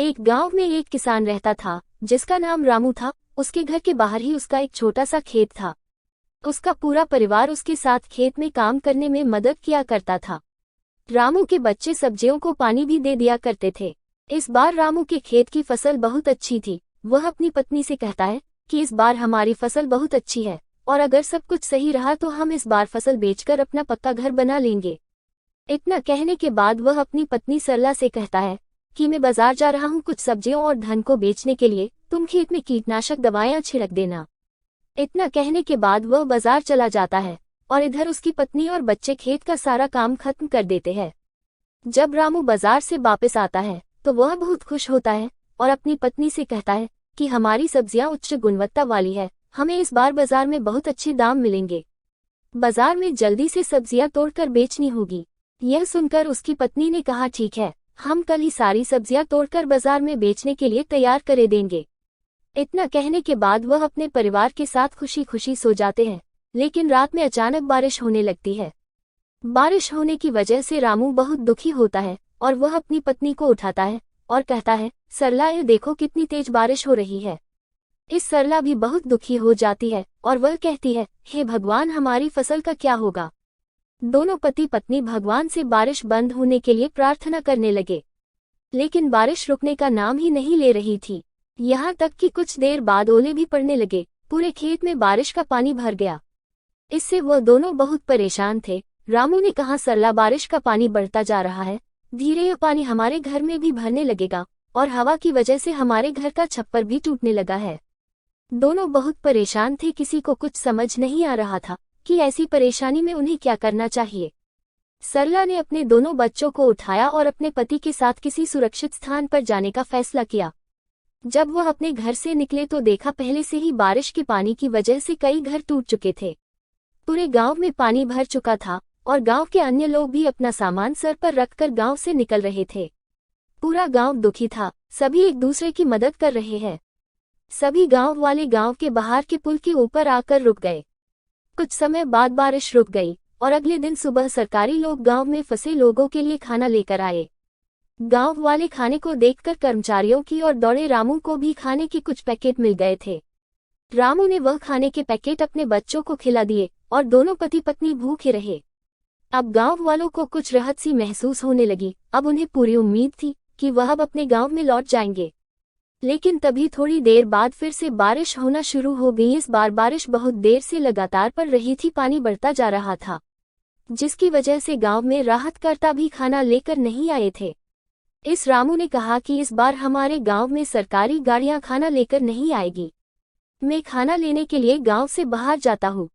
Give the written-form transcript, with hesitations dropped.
एक गांव में एक किसान रहता था जिसका नाम रामू था। उसके घर के बाहर ही उसका एक छोटा सा खेत था। उसका पूरा परिवार उसके साथ खेत में काम करने में मदद किया करता था। रामू के बच्चे सब्जियों को पानी भी दे दिया करते थे। इस बार रामू के खेत की फसल बहुत अच्छी थी। वह अपनी पत्नी से कहता है कि इस बार हमारी फसल बहुत अच्छी है और अगर सब कुछ सही रहा तो हम इस बार फसल बेचकर अपना पक्का घर बना लेंगे। इतना कहने के बाद वह अपनी पत्नी सरला से कहता है कि मैं बाजार जा रहा हूँ कुछ सब्जियों और धन को बेचने के लिए, तुम खेत में कीटनाशक दवाएं छिड़क देना। इतना कहने के बाद वह बाजार चला जाता है और इधर उसकी पत्नी और बच्चे खेत का सारा काम खत्म कर देते हैं। जब रामू बाजार से वापस आता है तो वह बहुत खुश होता है और अपनी पत्नी से कहता है कि हमारी सब्जियां उच्च गुणवत्ता वाली है, हमें इस बार बाजार में बहुत अच्छे दाम मिलेंगे। बाजार में जल्दी से सब्जियां तोड़कर बेचनी होगी। यह सुनकर उसकी पत्नी ने कहा ठीक है, हम कल ही सारी सब्जियां तोड़कर बाजार में बेचने के लिए तैयार करे देंगे। इतना कहने के बाद वह अपने परिवार के साथ खुशी खुशी सो जाते हैं। लेकिन रात में अचानक बारिश होने लगती है। बारिश होने की वजह से रामू बहुत दुखी होता है और वह अपनी पत्नी को उठाता है और कहता है, सरला ये देखो कितनी तेज बारिश हो रही है। इस सरला भी बहुत दुखी हो जाती है और वह कहती है, हे भगवान हमारी फसल का क्या होगा। दोनों पति पत्नी भगवान से बारिश बंद होने के लिए प्रार्थना करने लगे, लेकिन बारिश रुकने का नाम ही नहीं ले रही थी। यहाँ तक कि कुछ देर बाद ओले भी पड़ने लगे। पूरे खेत में बारिश का पानी भर गया। इससे वह दोनों बहुत परेशान थे। रामू ने कहा, सरला बारिश का पानी बढ़ता जा रहा है, धीरे यह पानी हमारे घर में भी भरने लगेगा और हवा की वजह से हमारे घर का छप्पर भी टूटने लगा है। दोनों बहुत परेशान थे, किसी को कुछ समझ नहीं आ रहा था कि ऐसी परेशानी में उन्हें क्या करना चाहिए। सरला ने अपने दोनों बच्चों को उठाया और अपने पति के साथ किसी सुरक्षित स्थान पर जाने का फैसला किया। जब वह अपने घर से निकले तो देखा पहले से ही बारिश के पानी की वजह से कई घर टूट चुके थे। पूरे गांव में पानी भर चुका था और गांव के अन्य लोग भी अपना सामान सर पर रखकर गांव से निकल रहे थे। पूरा गांव दुखी था, सभी एक दूसरे की मदद कर रहे हैं। सभी गांव वाले गांव के बाहर के पुल के ऊपर आकर रुक गए। कुछ समय बाद बारिश रुक गई और अगले दिन सुबह सरकारी लोग गांव में फंसे लोगों के लिए खाना लेकर आए। गांव वाले खाने को देखकर कर्मचारियों की ओर दौड़े। रामू को भी खाने के कुछ पैकेट मिल गए थे। रामू ने वह खाने के पैकेट अपने बच्चों को खिला दिए और दोनों पति पत्नी भूखे रहे। अब गांव वालों को कुछ राहत सी महसूस होने लगी। अब उन्हें पूरी उम्मीद थी कि वह अब अपने गांव में लौट जाएंगे। लेकिन तभी थोड़ी देर बाद फिर से बारिश होना शुरू हो गई। इस बार बारिश बहुत देर से लगातार पड़ रही थी, पानी बढ़ता जा रहा था, जिसकी वजह से गांव में राहतकर्ता भी खाना लेकर नहीं आए थे। इस रामू ने कहा कि इस बार हमारे गांव में सरकारी गाड़ियां खाना लेकर नहीं आएगी। मैं खाना लेने के लिए गांव से बाहर जाता हूँ।